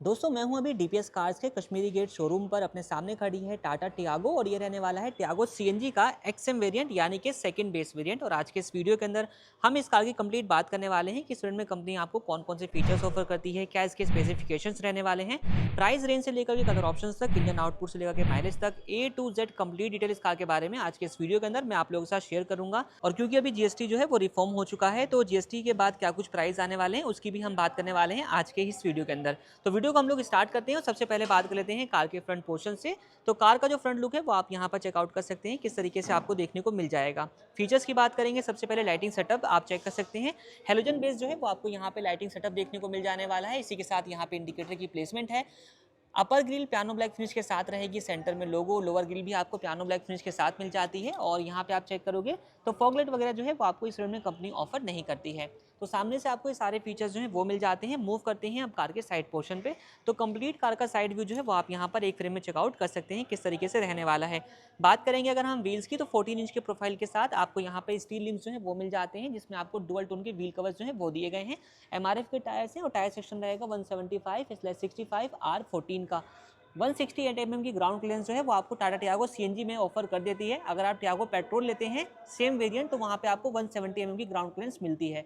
दोस्तों मैं हूं अभी डीपीएस कार्स के कश्मीरी गेट शोरूम पर। अपने सामने खड़ी है टाटा टियागो और ये रहने वाला है टियागो सीएनजी का एक्सएम वेरिएंट यानी कि सेकंड बेस वेरिएंट। और आज के इस वीडियो के अंदर हम इस कार की कंप्लीट बात करने वाले हैं कि इस वेरिएंट में कंपनी आपको कौन कौन से फीचर्स ऑफर करती है, क्या इसके स्पेसिफिकेशंस रहने वाले हैं, प्राइस रेंज से लेकर के कलर ऑप्शंस तक, इंजन आउटपुट से लेकर के माइलेज तक, ए टू जेड कंप्लीट डिटेल इस कार के बारे में आज के इस वीडियो के अंदर मैं आप लोगों के साथ शेयर करूंगा। और क्योंकि अभी जीएसटी जो है वो रिफॉर्म हो चुका है, तो जीएसटी के बाद क्या कुछ प्राइस आने वाले हैं उसकी भी हम बात करने वाले हैं आज के इस वीडियो के अंदर। तो वीडियो को हम लोग स्टार्ट करते हैं और सबसे पहले बात कर लेते हैं कार के फ्रंट पोर्शन से। तो कार का जो फ्रंट लुक है वो आप यहाँ पर चेकआउट कर सकते हैं किस तरीके से आपको देखने को मिल जाएगा। फीचर्स की बात करेंगे, सबसे पहले लाइटिंग सेटअप आप चेक कर सकते हैं। हेलोजन बेस जो है वो आपको यहाँ पे लाइटिंग सेटअप देखने को मिल जाने वाला है। इसी के साथ यहाँ पे इंडिकेटर की प्लेसमेंट है। अपर ग्रिल पियानो ब्लैक फिनिश के साथ रहेगी, सेंटर में लोगो, लोअर ग्रिल भी आपको पियानो ब्लैक फिनिश के साथ मिल जाती है। और यहाँ पे आप चेक करोगे तो फॉगलाइट वगैरह जो है वो आपको इस रेंज में कंपनी ऑफर नहीं करती है। तो सामने से आपको ये सारे फीचर्स जो है वो मिल जाते हैं। मूव करते हैं अब कार के साइड पोर्शन पे, तो कंप्लीट कार का साइड व्यू जो है वो आप यहाँ पर एक फ्रेम में चेकआउट कर सकते हैं किस तरीके से रहने वाला है। बात करेंगे अगर हम व्हील्स की, तो 14 इंच के प्रोफाइल के साथ आपको यहाँ पे स्टील लिम्स जो है वो मिल जाते हैं, जिसमें आपको डुअल टोन के व्हील कवर्स जो है वो दिए गए हैं। एमआरएफ के टायर्स हैं और टायर सेक्शन रहेगा 175/65 R14 का। 168 की ग्राउंड क्लियरेंस जो है वो आपको टाटा टियागो सीएनजी में ऑफर कर देती है। अगर आप टियागो पेट्रोल लेते हैं सेम वेरिएंट, तो वहाँ पे आपको 170 की ग्राउंड क्लियरेंस मिलती है।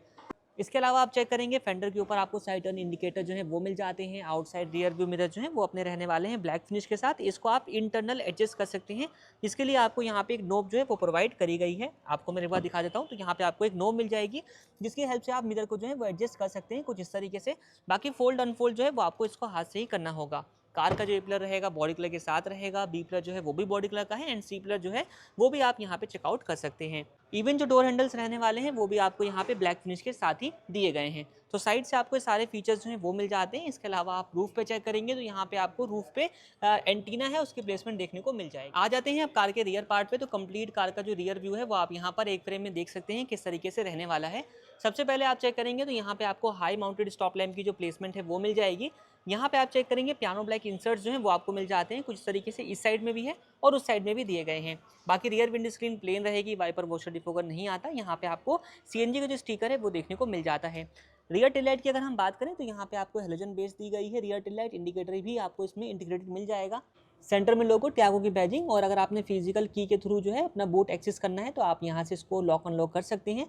इसके अलावा आप चेक करेंगे फेंडर के ऊपर आपको साइड टर्न इंडिकेटर जो है वो मिल जाते हैं। आउटसाइड रियर व्यू मिरर जो है वो अपने रहने वाले हैं ब्लैक फिनिश के साथ। इसको आप इंटरनल एडजस्ट कर सकते हैं, जिसके लिए आपको यहाँ पे एक नोब जो है वो प्रोवाइड करी गई है। आपको मैं एक बार दिखा देता हूँ, तो यहाँ पे आपको एक नोब मिल जाएगी जिसकी हेल्प से आप मिरर को जो है वो एडजस्ट कर सकते हैं कुछ इस तरीके से। बाकी फोल्ड अनफोल्ड जो है वो आपको इसको हाथ से ही करना होगा। कार का जो ए पिलर रहेगा बॉडी कलर के साथ रहेगा, बी पिलर जो है वो भी बॉडी कलर का है, एंड सी पिलर जो है वो भी आप यहाँ पे चेकआउट कर सकते हैं। इवन जो डोर हैंडल्स रहने वाले हैं वो भी आपको यहाँ पे ब्लैक फिनिश के साथ ही दिए गए हैं। तो साइड से आपको ये सारे फीचर्स जो हैं वो मिल जाते हैं। इसके अलावा आप रूफ पे चेक करेंगे तो यहाँ पे आपको रूफ पे एंटीना है उसकी प्लेसमेंट देखने को मिल जाएगी। आ जाते हैं अब कार के रियर पार्ट पे, तो कंप्लीट कार का जो रियर व्यू है वो आप यहाँ पर एक फ्रेम में देख सकते हैं किस तरीके से रहने वाला है। सबसे पहले आप चेक करेंगे तो यहाँ पे आपको हाई माउंटेड स्टॉप लैम्प की जो प्लेसमेंट है वो मिल जाएगी। यहाँ पे आप चेक करेंगे पियानो ब्लैक इंसर्ट्स जो हैं वो आपको मिल जाते हैं कुछ तरीके से, इस साइड में भी है और उस साइड में भी दिए गए हैं। बाकी रियर विंड स्क्रीन प्लेन रहेगी, वाइपर वॉशर डिफोगर नहीं आता। यहाँ पे आपको सीएनजी का जो स्टिकर है वो देखने को मिल जाता है। रियर टेल लाइट की अगर हम बात करें तो यहाँ पे आपको हेलोजन बेस दी गई है। रियर टेल लाइट इंडिकेटर भी आपको इसमें इंटीग्रेटेड मिल जाएगा। सेंटर में लोगो, टैगो की बैजिंग, और अगर आपने फिजिकल की के थ्रू जो है अपना बोट एक्सेस करना है तो आप यहाँ से इसको लॉक अनलॉक कर सकते हैं।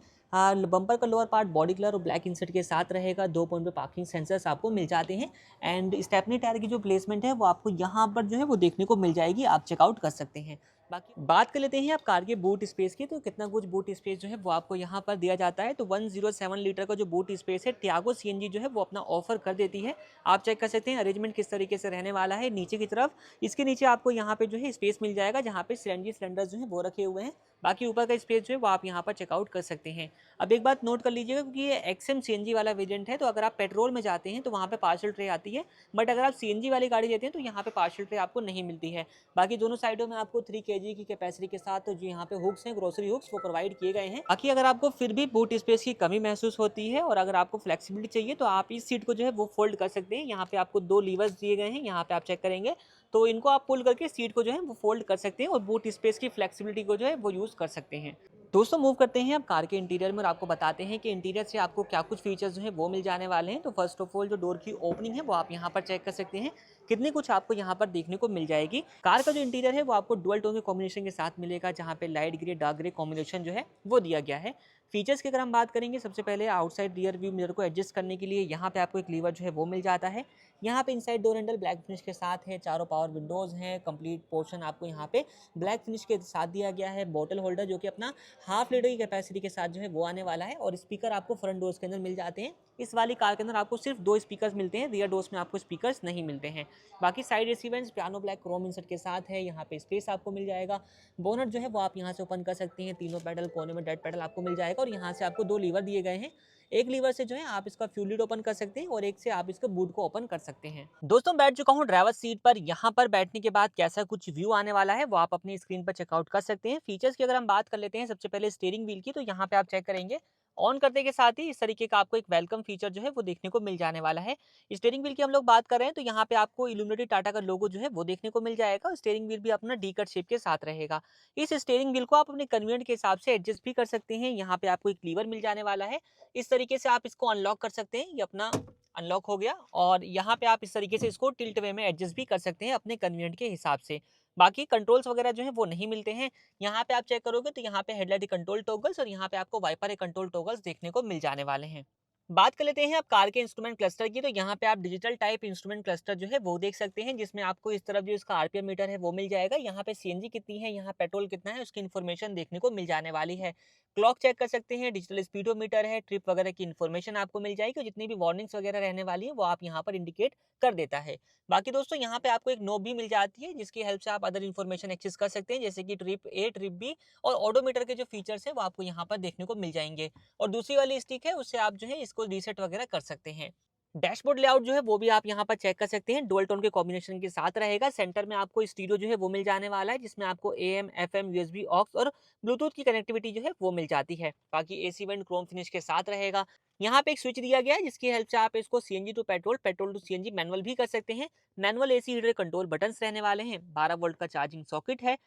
बम्पर का लोअर पार्ट बॉडी कलर और ब्लैक इंसर्ट के साथ रहेगा। 2 पॉइंट पे पार्किंग सेंसर्स आपको मिल जाते हैं। एंड स्टेपनी टायर की जो प्लेसमेंट है वो आपको यहाँ पर जो है वो देखने को मिल जाएगी, आप चेकआउट कर सकते हैं। बाकी बात कर लेते हैं आप कार के बूट स्पेस की, तो कितना कुछ बूट स्पेस जो है वो आपको यहाँ पर दिया जाता है। तो 107 लीटर का जो बूट स्पेस है टियागो सीएनजी जो है वो अपना ऑफर कर देती है। आप चेक कर सकते हैं अरेंजमेंट किस तरीके से रहने वाला है। नीचे की तरफ इसके नीचे आपको यहाँ पे जो है स्पेस मिल जाएगा जहाँ पे सीएनजी सिलेंडर जो है वो रखे हुए हैं। बाकी ऊपर का स्पेस जो है वो आप यहाँ पर चेकआउट कर सकते हैं। अब एक बात नोट कर लीजिएगा, क्योंकि ये एक्सएम सीएनजी वाला वेरिएंट है, तो अगर आप पेट्रोल में जाते हैं तो वहाँ पे पार्सल ट्रे आती है, बट अगर आप सीएनजी वाली गाड़ी लेते हैं तो यहाँ पे पार्सल ट्रे आपको नहीं मिलती है। बाकी दोनों साइडों में आपको 3 kg की कैपेसिटी के साथ जो यहाँ पे हुक्स हैं, ग्रोसरी हुक्स, वो प्रोवाइड किए गए हैं। बाकी अगर आपको फिर भी बूट स्पेस की कमी महसूस होती है और अगर आपको फ्लेक्सिबिलिटी चाहिए तो आप इस सीट को जो है वो फोल्ड कर सकते हैं। यहाँ पे आपको 2 लीवर्स दिए गए हैं, यहाँ पे आप चेक करेंगे तो इनको आप पुल करके सीट को जो है वो फोल्ड कर सकते हैं और बूट स्पेस की फ्लेक्सिबिलिटी को जो है वो यूज़ कर सकते हैं। दोस्तों मूव करते हैं अब कार के इंटीरियर में और आपको बताते हैं कि इंटीरियर से आपको क्या कुछ फीचर्स जो है वो मिल जाने वाले हैं। तो फर्स्ट ऑफ ऑल जो डोर की ओपनिंग है वो आप यहाँ पर चेक कर सकते हैं कितनी कुछ आपको यहाँ पर देखने को मिल जाएगी। कार का जो इंटीरियर है वो आपको डुअल टोन के कॉम्बिनेशन के साथ मिलेगा, जहाँ पे light grey dark grey combination जो है वो दिया गया है। फीचर्स की अगर हम बात करेंगे, सबसे पहले आउटसाइड रियर व्यू मिरर को एडजस्ट करने के लिए यहाँ पे आपको एक लीवर जो है वो मिल जाता है। यहाँ पे inside door handle black finish के साथ है, चारों पावर विंडोज हैं, कंप्लीट पोर्शन आपको यहाँ पे ब्लैक फिनिश के साथ दिया गया है। बॉटल होल्डर जो कि अपना हाफ लीटर की कैपेसिटी के साथ जो है वो आने वाला है, और स्पीकर आपको फ्रंट डोर्स के अंदर मिल जाते हैं। इस वाली कार के अंदर आपको सिर्फ 2 स्पीकर्स मिलते हैं, रियर डोर्स में आपको स्पीकर्स नहीं मिलते हैं। बाकी side AC vents piano black Chrome insert के साथ है, यहाँ पे स्पेस आपको मिल जाएगा। बोनट जो है वो आप यहाँ से ओपन कर सकते हैं, तीनों पैडल, कोने में डेड पैडल आपको मिल जाएगा, और यहाँ से आपको 2 लीवर दिए गए हैं। एक लीवर से जो है आप इसका फ्यूल लिड ओपन कर सकते हैं और एक से आप इसका बूट को ओपन कर सकते हैं। दोस्तों बैठ चुका हूँ ड्राइवर सीट पर। यहाँ पर बैठने के बाद कैसा कुछ व्यू आने वाला है वो आप अपनी स्क्रीन पर चेकआउट कर सकते हैं। फीचर्स की अगर हम बात कर लेते हैं, सबसे पहले स्टीयरिंग व्हील की, तो यहाँ पे आप चेक करेंगे ऑन करने के साथ ही इस तरीके का आपको एक वेलकम फीचर जो है वो देखने को मिल जाने वाला है। स्टीयरिंग व्हील की हम लोग बात कर रहे हैं तो यहाँ पे आपको इल्यूमिनेटेड टाटा का लोगो जो है वो देखने को मिल जाएगा। स्टीयरिंग व्हील भी अपना डी कट शेप के साथ रहेगा। इस स्टीयरिंग व्हील को आप अपने कन्वीनियंट के हिसाब से एडजस्ट भी कर सकते हैं। यहाँ पे आपको एक लीवर मिल जाने वाला है, इस तरीके से आप इसको अनलॉक कर सकते हैं। ये अपना अनलॉक हो गया और यहाँ पे आप इस तरीके से इसको टिल्ट वे में एडजस्ट भी कर सकते हैं अपने कन्वीनियंट के हिसाब से। बाकी कंट्रोल्स वगैरह जो है वो नहीं मिलते हैं। यहाँ पे आप चेक करोगे तो यहाँ पे हेडलाइट कंट्रोल टॉगल्स और यहाँ पे आपको वाइपर कंट्रोल टॉगल्स देखने को मिल जाने वाले हैं। बात कर लेते हैं अब कार के इंस्ट्रूमेंट क्लस्टर की, तो यहाँ पे आप डिजिटल टाइप इंस्ट्रूमेंट क्लस्टर जो है वो देख सकते हैं, जिसमें आपको इस तरफ जो इसका आरपीएम मीटर है वो मिल जाएगा। यहाँ पे सीएनजी कितनी है, यहाँ पेट्रोल कितना है, उसकी इन्फॉर्मेशन देखने को मिल जाने वाली है। क्लॉक चेक कर सकते हैं, डिजिटल स्पीडोमीटर है, ट्रिप वगैरह की इन्फॉर्मेशन आपको मिल जाएगी और जितनी भी वार्निंग्स वगैरह रहने वाली है वो आप यहाँ पर इंडिकेट कर देता है। बाकी दोस्तों यहाँ पे आपको एक नोब भी मिल जाती है, जिसकी हेल्प से आप अदर इन्फॉर्मेशन एक्सेस कर सकते हैं, जैसे कि ट्रिप ए, ट्रिप बी और ऑडोमीटर के जो फीचर्स है वो आपको यहाँ पर देखने को मिल जाएंगे। और दूसरी वाली स्टिक है उससे आप जो है इसको रीसेट वगैरह कर सकते हैं। डैशबोर्ड लेआउट जो है वो भी आप यहाँ पर चेक कर सकते हैं, डुअल टोन के कॉम्बिनेशन के साथ रहेगा। सेंटर में आपको स्टीरियो जो है वो मिल जाने वाला है, जिसमें आपको एएम, एफएम, यूएसबी, ऑक्स और ब्लूटूथ की कनेक्टिविटी जो है वो मिल जाती है। बाकी एसी वेंट क्रोम फिनिश के साथ रहेगा। यहाँ पे एक स्विच दिया गया है, जिसकी हेल्प से आप इसको CNG to petrol, petrol to CNG manual भी कर सकते हैं। Manual AC heater control buttons रहने वाले हैं। 12 वोल्ट का चार्जिंग सॉकेट है,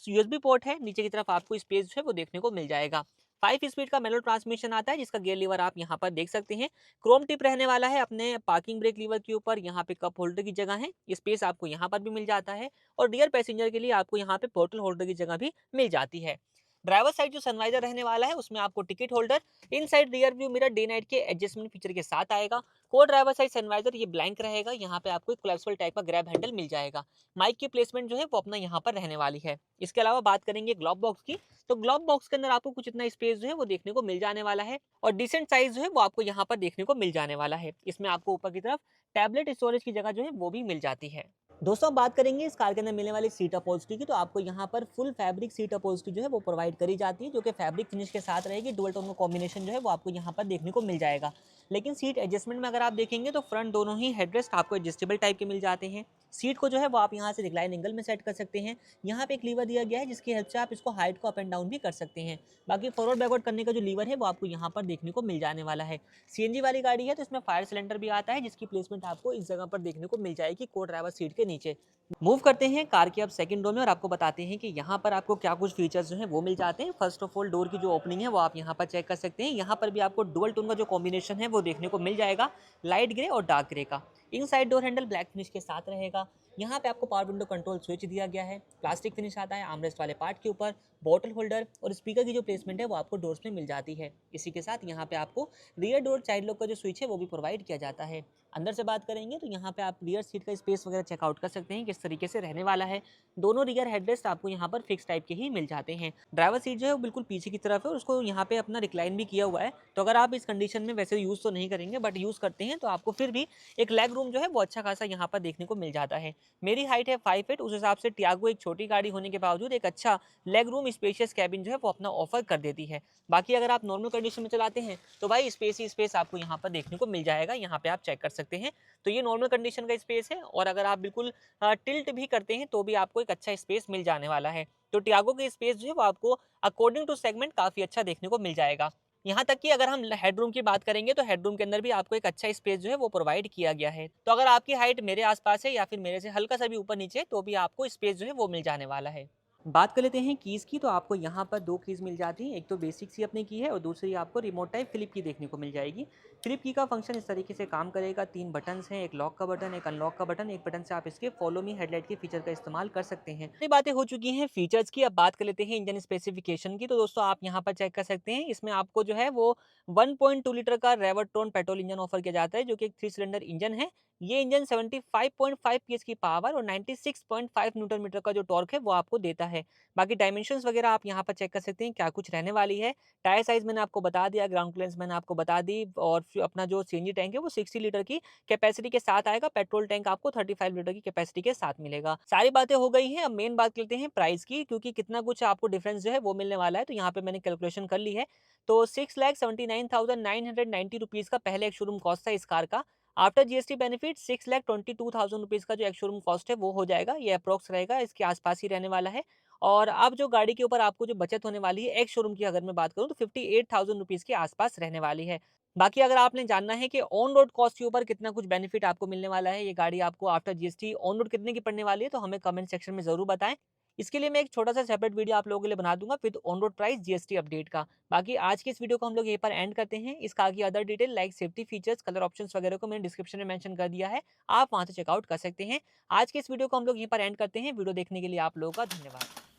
यूएसबी पोर्ट है। नीचे की तरफ आपको स्पेस जो है वो देखने को मिल जाएगा। 5 स्पीड का मैनुअल ट्रांसमिशन आता है, जिसका गियर लीवर आप यहाँ पर देख सकते हैं। क्रोम टिप रहने वाला है अपने पार्किंग ब्रेक लीवर के ऊपर। यहाँ पे कप होल्डर की जगह है, स्पेस आपको यहाँ पर भी मिल जाता है और रियर पैसेंजर के लिए आपको यहाँ पे बोतल होल्डर की जगह भी मिल जाती है। ड्राइवर साइड जो सनवाइजर रहने वाला है उसमें आपको ticket holder, inside rear view mirror day night के एडजस्टमेंट फीचर के साथ आएगा। को ड्राइवर साइड सनवाइजर ये ब्लैंक रहेगा। यहाँ पे आपको एक कोलैप्सिबल टाइप का ग्रैब हैंडल मिल जाएगा। माइक की प्लेसमेंट जो है वो अपना यहाँ पर रहने वाली है। इसके अलावा बात करेंगे ग्लोव बॉक्स की, तो ग्लोव बॉक्स के अंदर आपको कुछ इतना स्पेस जो है वो देखने को मिल जाने वाला है और डिसेंट साइज जो है वो आपको यहाँ पर देखने को मिल जाने वाला है। इसमें आपको ऊपर की तरफ टैबलेट स्टोरेज की जगह जो है वो भी मिल जाती है। दोस्तों अब बात करेंगे इस कार के अंदर मिलने वाली सीट अपॉल्स्ट्री की, तो आपको यहाँ पर फुल फैब्रिक सीट अपॉल्स्ट्री जो है वो प्रोवाइड करी जाती है, जो कि फैब्रिक फिनिश के साथ रहेगी। डुअल टोन का कॉम्बिनेशन जो है वो आपको यहाँ पर देखने को मिल जाएगा। लेकिन सीट एडजस्टमेंट में अगर आप देखेंगे तो फ्रंट दोनों ही हेडरेस्ट आपको एडजस्टेबल टाइप के मिल जाते हैं। सीट को जो है वो आप यहाँ से रिक्लाइन एंगल में सेट कर सकते हैं। यहाँ पे एक लीवर दिया गया है, जिसकी हेल्प से आप इसको हाइट को अप एंड डाउन भी कर सकते हैं। बाकी फॉरवर्ड बैकवर्ड करने का जो लीवर है वो आपको यहाँ पर देखने को मिल जाने वाला है। सीएनजी वाली गाड़ी है तो इसमें फायर सिलेंडर भी आता है, जिसकी प्लेसमेंट आपको इस जगह पर देखने को मिल जाएगी को ड्राइवर सीट के नीचे। मूव करते हैं कार के अब सेकंड रो में और आपको बताते हैं कि यहाँ पर आपको क्या कुछ फीचर्स जो हैं वो मिल जाते हैं। फर्स्ट ऑफ ऑल डोर की जो ओपनिंग है वो आप यहाँ पर चेक कर सकते हैं। यहाँ पर भी आपको डुअल टोन का जो कॉम्बिनेशन है वो देखने को मिल जाएगा, लाइट ग्रे और डार्क ग्रे का। Inside door handle black finish के साथ रहेगा। यहाँ पे आपको पावर विंडो कंट्रोल स्विच दिया गया है, प्लास्टिक फिनिश आता है आर्मरेस्ट वाले पार्ट के ऊपर। बॉटल होल्डर और स्पीकर की जो प्लेसमेंट है वो आपको डोर्स में मिल जाती है। इसी के साथ यहाँ पे आपको रियर डोर चाइल्ड लॉक का जो स्विच है वो भी प्रोवाइड किया जाता है। अंदर से बात करेंगे तो यहाँ पे आप रियर सीट का स्पेस वगैरह चेकआउट कर सकते हैं किस तरीके से रहने वाला है। दोनों रियर हेडरेस्ट आपको यहाँ पर फिक्स टाइप के ही मिल जाते हैं। ड्राइवर सीट जो है वो बिल्कुल पीछे की तरफ है और उसको यहाँ पे अपना रिक्लाइन भी किया हुआ है। तो अगर आप इस कंडीशन में वैसे यूज़ तो नहीं करेंगे बट यूज़ करते हैं तो आपको फिर भी एक लेग रूम जो है वो अच्छा खासा यहाँ पर देखने को मिल जाता है। मेरी हाइट है 5 फीट, उस हिसाब से टियागो एक छोटी गाड़ी होने के बावजूद एक अच्छा लेग रूम स्पेशियस कैबिन जो है वो अपना ऑफर कर देती है। बाकी अगर आप नॉर्मल कंडीशन में चलाते हैं तो भाई स्पेस ही स्पेस आपको यहाँ पर देखने को मिल जाएगा। यहाँ पे आप चेक कर सकते हैं। तो ये नॉर्मल कंडीशन का स्पेस है और अगर आप बिल्कुल टिल्ट भी करते हैं तो भी आपको एक अच्छा स्पेस मिल जाने वाला है। तो टियागो के स्पेस जो है वो आपको अकॉर्डिंग टू सेगमेंट काफ़ी अच्छा देखने को मिल जाएगा। यहाँ तक कि अगर हम हेडरूम की बात करेंगे तो हेडरूम के अंदर भी आपको एक अच्छा स्पेस जो है वो प्रोवाइड किया गया है। तो अगर आपकी हाइट मेरे आसपास है या फिर मेरे से हल्का सा भी ऊपर नीचे तो भी आपको स्पेस जो है वो मिल जाने वाला है। बात कर लेते हैं कीज़ की, तो आपको यहाँ पर दो कीज़ मिल जाती हैं। एक तो बेसिक सी अपनी की है और दूसरी आपको रिमोट टाइप फ्लिप की देखने को मिल जाएगी। फ्लिप की का फंक्शन इस तरीके से काम करेगा, 3 बटन्स हैं, एक लॉक का बटन, एक अनलॉक का बटन। एक बटन से आप इसके फॉलो मी हेडलाइट के फीचर का इस्तेमाल कर सकते हैं। ये बातें हो चुकी हैं फीचर्स की, अब बात कर लेते हैं इंजन स्पेसिफिकेशन की। तो दोस्तों आप यहाँ पर चेक कर सकते हैं, इसमें आपको जो है वो 1.2 लीटर का रेवर्ट्रॉन पेट्रोल इंजन ऑफर किया जाता है, जो कि एक 3 सिलेंडर इंजन है। ये इंजन 75.5 पीएस की पावर और 96.5 न्यूटन मीटर का जो टॉर्क है वो आपको देता है। बाकी डायमेंशंस वगैरह आप यहाँ पर चेक कर सकते हैं क्या कुछ रहने वाली है। टायर साइज मैंने आपको बता दिया, ग्राउंड क्लियरेंस मैंने आपको बता दी और फिर अपना जो सीएनजी टैंक है वो 60 लीटर की कैपेसिटी के साथ आएगा। पेट्रोल टैंक आपको 35 लीटर की कैपेसिटी के साथ मिलेगा। सारी बातें हो गई हैं, अब मेन बात करते हैं प्राइस की, क्योंकि कितना कुछ आपको डिफरेंस जो है वो मिलने वाला है। तो यहाँ पे मैंने कैलकुलेशन कर ली है। तो 6,79,990 रुपीज़ का पहले एक शोरूम कॉस्ट था इस कार का। आफ्टर जीएसटी बेनिफिट 6,22,000 रुपीज़ का जो एक शोरूम कॉस्ट है वो हो जाएगा। ये अप्रोक्स रहेगा, इसके आसपास ही रहने वाला है। और अब जो गाड़ी के ऊपर आपको जो बचत होने वाली है एक शोरूम की अगर मैं बात करूँ तो 58,000 रुपीज़ के आसपास रहने वाली है। बाकी अगर आपने जानना है कि ऑन रोड कॉस्ट के ऊपर कितना कुछ बेनिफिट आपको मिलने वाला है, ये गाड़ी आपको आफ्टर जीएसटी ऑन रोड कितने की पड़ने वाली है, तो हमें कमेंट सेक्शन में ज़रूर बताएं। इसके लिए मैं एक छोटा-सा सेपरेट वीडियो आप लोगों के लिए बना दूँगा with on road price GST update का। बाकी आज की इस वीडियो को हम लोग यहीं पर एंड करते हैं। इस कार की other detail like safety features, colour options वगैरह को मैंने डिस्क्रिप्शन में मेंशन कर दिया है। आप वहाँ से चेकआउट कर सकते हैं। आज की इस वीडियो को हम लोग यहीं पर एंड करते हैं। वीडियो देखने के लिए आप लोगों का धन्यवाद।